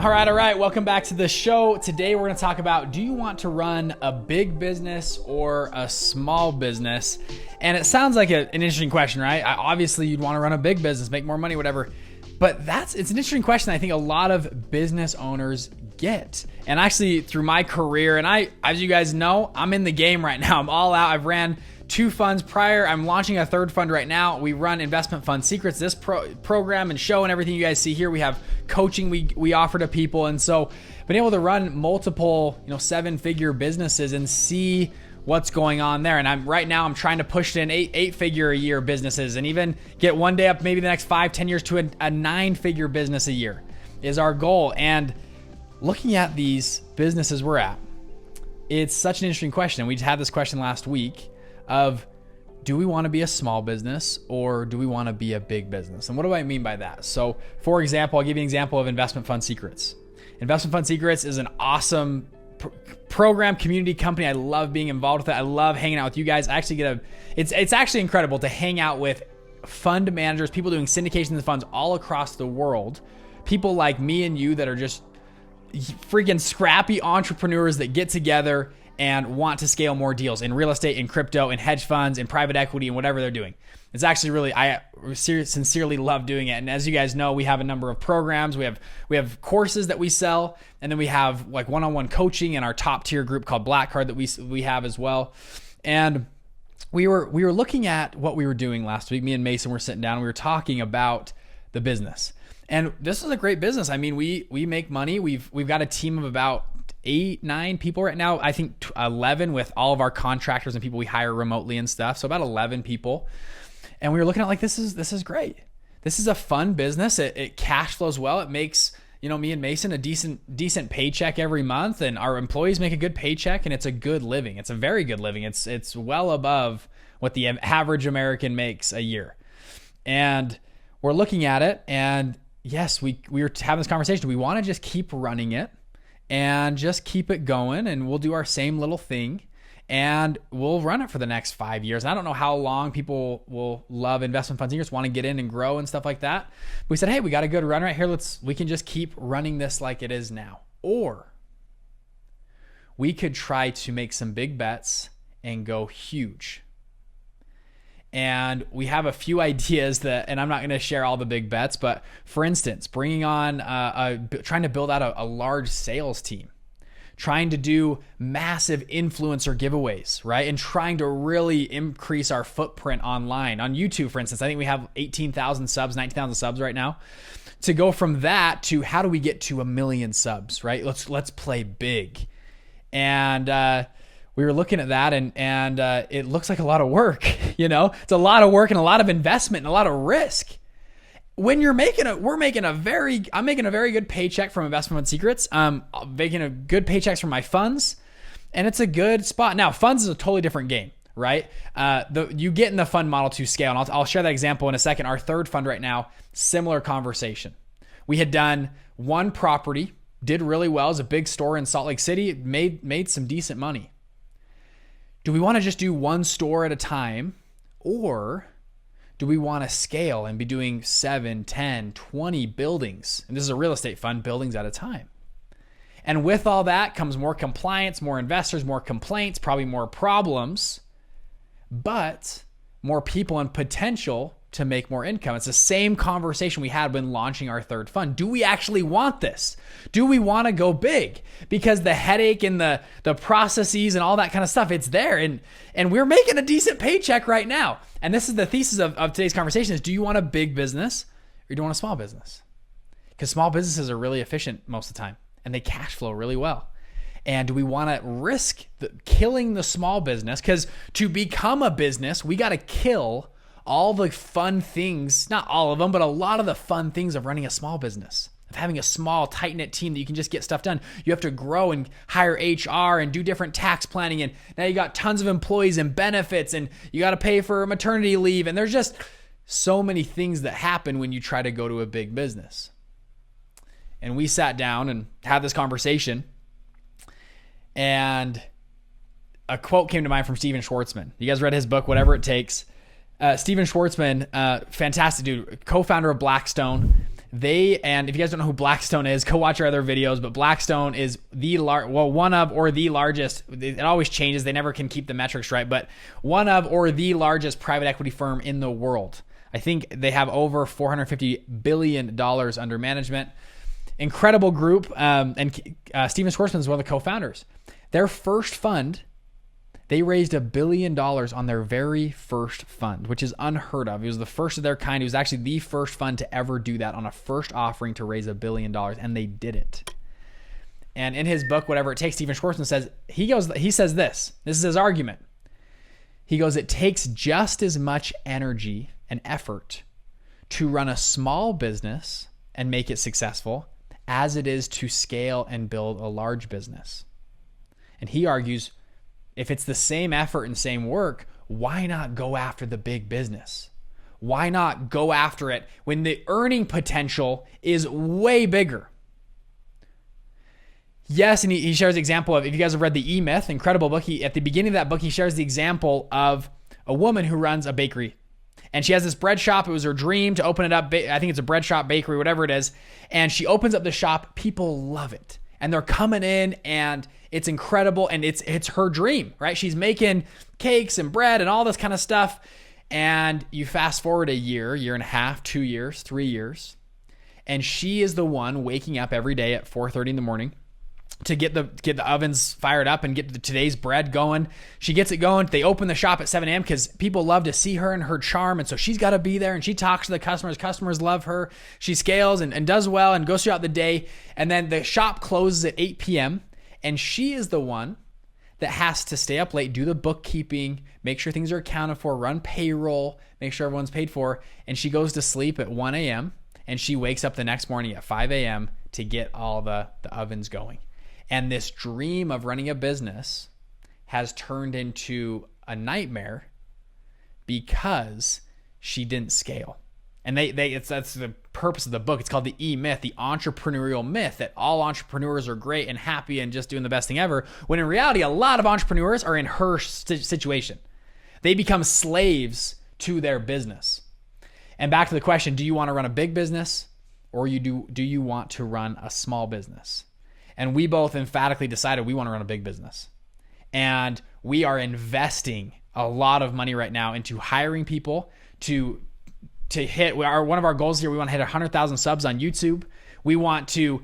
All right. Welcome back to the show. Today we're going to talk about, do you want to run a big business or a small business? And it sounds like an interesting question, right? Obviously, you'd want to run a big business, make more money, whatever. But it's an interesting question I think a lot of business owners get. And actually, through my career, and as you guys know, I'm in the game right now. I'm all out. I've ran 2 funds prior. I'm launching a 3rd fund right now. We run Investment Fund Secrets, this program and show and everything you guys see here. We have coaching we offer to people. And so been able to run multiple, 7-figure businesses and see what's going on there. And I'm trying to push it in 8-figure a year businesses and even get one day up maybe the next 5-10 years to a 9-figure business a year is our goal. And looking at these businesses we're at, it's such an interesting question. We had this question last week of, do we want to be a small business or do we want to be a big business? And what do I mean by that? So for example, I'll give you an example of Investment Fund Secrets. Investment Fund Secrets is an awesome program, community, company. I love being involved with it. I love hanging out with you guys. I actually it's actually incredible to hang out with fund managers, people doing syndications of funds all across the world, people like me and you that are just freaking scrappy entrepreneurs that get together and want to scale more deals in real estate, in crypto, in hedge funds, in private equity, and whatever they're doing. It's actually really, I sincerely love doing it. And as you guys know, we have a number of programs. We have courses that we sell, and then we have like one-on-one coaching in our top tier group called Black Card that we have as well. And we were looking at what we were doing last week. Me and Mason were sitting down. And we were talking about the business, and this is a great business. I mean, we make money. We've got a team of about 8-9 people right now. I think 11 with all of our contractors and people we hire remotely and stuff. So about 11 people. And we were looking at like, this is great. This is a fun business. It cash flows well. It makes, me and Mason a decent paycheck every month, and our employees make a good paycheck, and it's a good living. It's a very good living. It's well above what the average American makes a year. And we're looking at it, and yes, we were having this conversation. We want to just keep running it and just keep it going, and we'll do our same little thing and we'll run it for the next 5 years. And I don't know how long people will love Investment Fund Secrets, want to get in and grow and stuff like that. We said, hey, we got a good run right here. We can just keep running this like it is now. Or we could try to make some big bets and go huge. And we have a few ideas and I'm not going to share all the big bets, but for instance, bringing on, trying to build out a large sales team, trying to do massive influencer giveaways, right? And trying to really increase our footprint online. On YouTube, for instance, I think we have 18,000 subs, 19,000 subs right now. To go from that to how do we get to 1 million subs, right? Let's play big. And, we were looking at that and it looks like a lot of work, it's a lot of work and a lot of investment and a lot of risk. When I'm making a very good paycheck from Investment Fund Secrets. I'm making a good paychecks from my funds, and it's a good spot. Now, funds is a totally different game, right? You get in the fund model to scale, and I'll share that example in a second. Our 3rd fund right now, similar conversation. We had done 1 property, did really well. It was a big store in Salt Lake City, made some decent money. Do we want to just do 1 store at a time, or do we want to scale and be doing 7, 10, 20 buildings? And this is a real estate fund, buildings at a time. And with all that comes more compliance, more investors, more complaints, probably more problems, but more people and potential to make more income. It's the same conversation we had when launching our 3rd fund. Do we actually want this? Do we want to go big? Because the headache and the processes and all that kind of stuff, it's there. And we're making a decent paycheck right now. And this is the thesis of today's conversation is, do you want a big business or do you want a small business? Because small businesses are really efficient most of the time and they cash flow really well. And do we want to risk killing the small business? Because to become a business, we got to kill all the fun things, not all of them, but a lot of the fun things of running a small business, of having a small, tight-knit team that you can just get stuff done. You have to grow and hire HR and do different tax planning. And now you got tons of employees and benefits, and you got to pay for maternity leave. And there's just so many things that happen when you try to go to a big business. And we sat down and had this conversation, and a quote came to mind from Stephen Schwarzman. You guys read his book, Whatever It Takes. Stephen Schwarzman, fantastic dude, co-founder of Blackstone, And if you guys don't know who Blackstone is, go watch our other videos, but Blackstone is one of or the largest, it always changes, they never can keep the metrics right, but one of or the largest private equity firm in the world. I think they have over $450 billion under management. Incredible group, and Steven Schwarzman is one of the co-founders. Their first fund, they raised $1 billion on their very first fund, which is unheard of. It was the first of their kind. It was actually the first fund to ever do that on a first offering to raise $1 billion, and they did it. And in his book, Whatever It Takes, Steven Schwarzman says, he says this is his argument. He goes, it takes just as much energy and effort to run a small business and make it successful as it is to scale and build a large business. And he argues, if it's the same effort and same work, why not go after the big business? Why not go after it when the earning potential is way bigger? Yes, and he shares the example of, if you guys have read the EMyth, incredible book, at the beginning of that book, he shares the example of a woman who runs a bakery. And she has this bread shop. It was her dream to open it up. I think it's a bread shop, bakery, whatever it is. And she opens up the shop. People love it. And they're coming in, and it's incredible, and it's her dream, right? She's making cakes and bread and all this kind of stuff. And you fast forward a year and a half, 2 years, 3 years, and she is the one waking up every day at 4:30 in the morning to get the ovens fired up and get today's bread going. She gets it going. They open the shop at 7 a.m. because people love to see her and her charm. And so she's got to be there, and she talks to the customers. Customers love her. She scales and does well and goes throughout the day. And then the shop closes at 8 p.m. And she is the one that has to stay up late, do the bookkeeping, make sure things are accounted for, run payroll, make sure everyone's paid for. And she goes to sleep at 1 a.m. and she wakes up the next morning at 5 a.m. to get all the ovens going. And this dream of running a business has turned into a nightmare because she didn't scale. And that's the purpose of the book. It's called the EMyth, the entrepreneurial myth, that all entrepreneurs are great and happy and just doing the best thing ever. When in reality, a lot of entrepreneurs are in her situation. They become slaves to their business. And back to the question, do you want to run a big business, or do you want to run a small business? And we both emphatically decided we want to run a big business. And we are investing a lot of money right now into hiring people to hit one of our goals here. We want to hit 100,000 subs on YouTube. We want to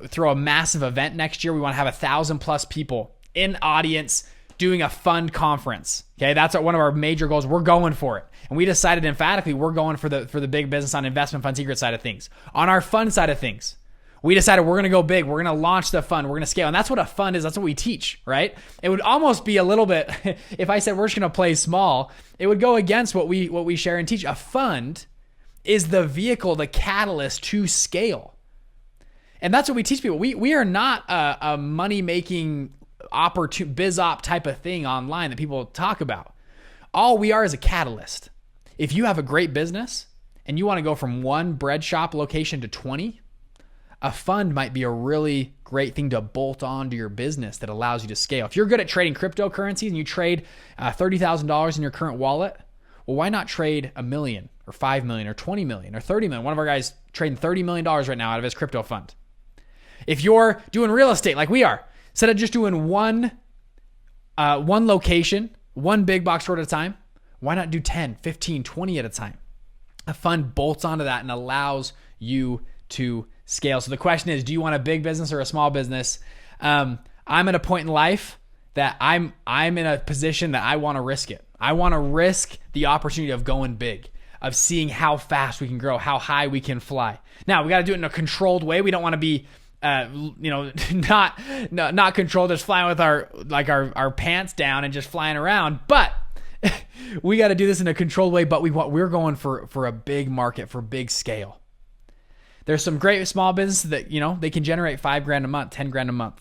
throw a massive event next year. We want to have 1,000 plus people in audience doing a fund conference. Okay, that's one of our major goals. We're going for it. And we decided emphatically we're going for the big business on investment fund secret side of things. On our fund side of things, we decided we're going to go big. We're going to launch the fund. We're going to scale. And that's what a fund is. That's what we teach, right? It would almost be a little bit, if I said we're just going to play small, it would go against what we share and teach. A fund is the vehicle, the catalyst to scale. And that's what we teach people. We are not a money-making biz op type of thing online that people talk about. All we are is a catalyst. If you have a great business and you want to go from one bread shop location to 20, a fund might be a really great thing to bolt on to your business that allows you to scale. If you're good at trading cryptocurrencies and you trade $30,000 in your current wallet, well, why not trade $1 million or $5 million or $20 million or $30 million? One of our guys trading $30 million right now out of his crypto fund. If you're doing real estate like we are, instead of just doing one location, one big box store at a time, why not do 10, 15, 20 at a time? A fund bolts onto that and allows you to scale. So the question is, do you want a big business or a small business? I'm at a point in life that I'm in a position that I want to risk it. I want to risk the opportunity of going big, of seeing how fast we can grow, how high we can fly. Now, we got to do it in a controlled way. We don't want to be not controlled, just flying with our pants down and just flying around. But we got to do this in a controlled way. But we're going for a big market, for big scale. There's some great small businesses that, they can generate $5,000 a month, $10,000 a month.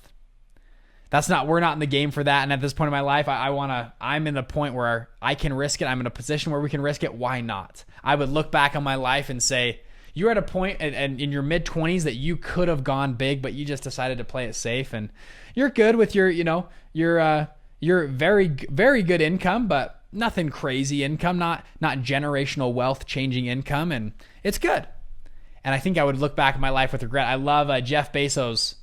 We're not in the game for that. And at this point in my life, I'm in the point where I can risk it. I'm in a position where we can risk it. Why not? I would look back on my life and say, you're at a point and in your mid 20s that you could have gone big, but you just decided to play it safe, and you're good with your very, very good income, but nothing crazy income, not generational wealth changing income. And it's good. And I think I would look back at my life with regret. I love Jeff Bezos.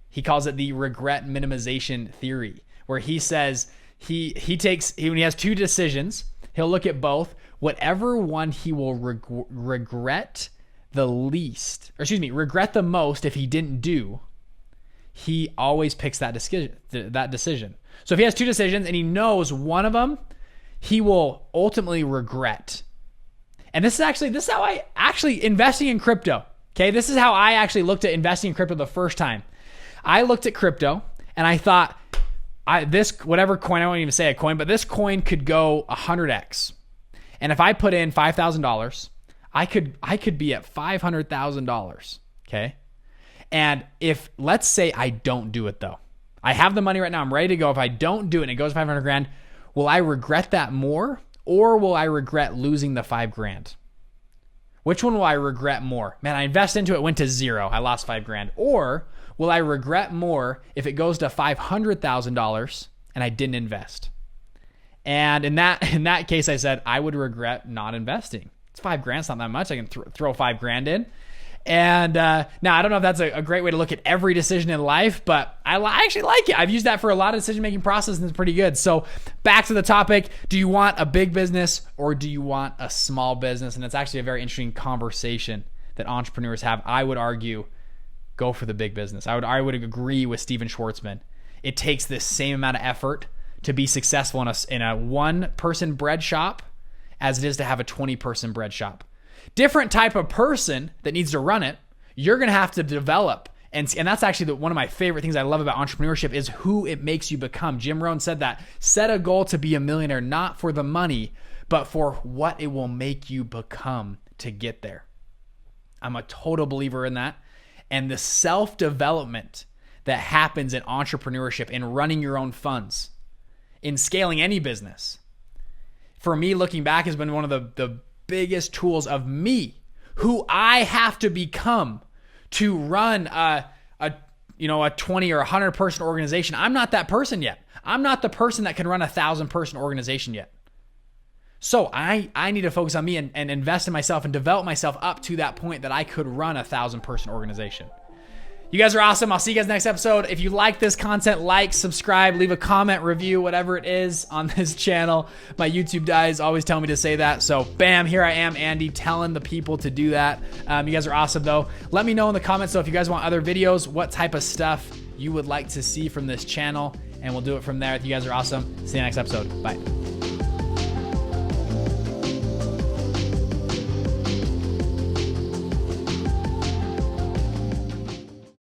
He calls it the regret minimization theory, where he says when he has two decisions, he'll look at both. Whatever one he will regret the most if he didn't do, he always picks that decision. So if he has two decisions and he knows one of them he will ultimately regret. And this is how I actually investing in crypto. Okay, this is how I actually looked at investing in crypto the first time. I looked at crypto and I thought, whatever coin, I won't even say a coin, but this coin could go 100x. And if I put in $5,000, I could be at $500,000. Okay, and if let's say I don't do it though, I have the money right now, I'm ready to go. If I don't do it and it goes 500 grand, will I regret that more? Or will I regret losing the 5 grand? Which one will I regret more? Man, I invested into it, went to zero. I lost 5 grand. Or will I regret more if it goes to $500,000 and I didn't invest? And in that case, I said I would regret not investing. It's 5 grand, it's not that much. I can throw 5 grand in. And now I don't know if that's a great way to look at every decision in life, but I actually like it. I've used that for a lot of decision-making process and it's pretty good. So back to the topic, do you want a big business or do you want a small business? And it's actually a very interesting conversation that entrepreneurs have. I would argue, go for the big business. I would agree with Steven Schwarzman. It takes the same amount of effort to be successful in a one-person bread shop as it is to have a 20-person bread shop. Different type of person that needs to run it, you're going to have to develop. And that's actually one of my favorite things I love about entrepreneurship is who it makes you become. Jim Rohn said that. Set a goal to be a millionaire, not for the money, but for what it will make you become to get there. I'm a total believer in that. And the self-development that happens in entrepreneurship, in running your own funds, in scaling any business, for me, looking back, has been one of the biggest tools of me, who I have to become to run a 20 or 100 person organization. I'm not that person yet. I'm not the person that can run 1,000 person organization yet. So I need to focus on me and invest in myself and develop myself up to that point that I could run 1,000 person organization. You guys are awesome. I'll see you guys next episode. If you like this content, like, subscribe, leave a comment, review, whatever it is on this channel. My YouTube guys always tell me to say that. So bam, here I am, Andy, telling the people to do that. You guys are awesome though. Let me know in the comments though if you guys want other videos, what type of stuff you would like to see from this channel, and we'll do it from there. You guys are awesome. See you next episode. Bye.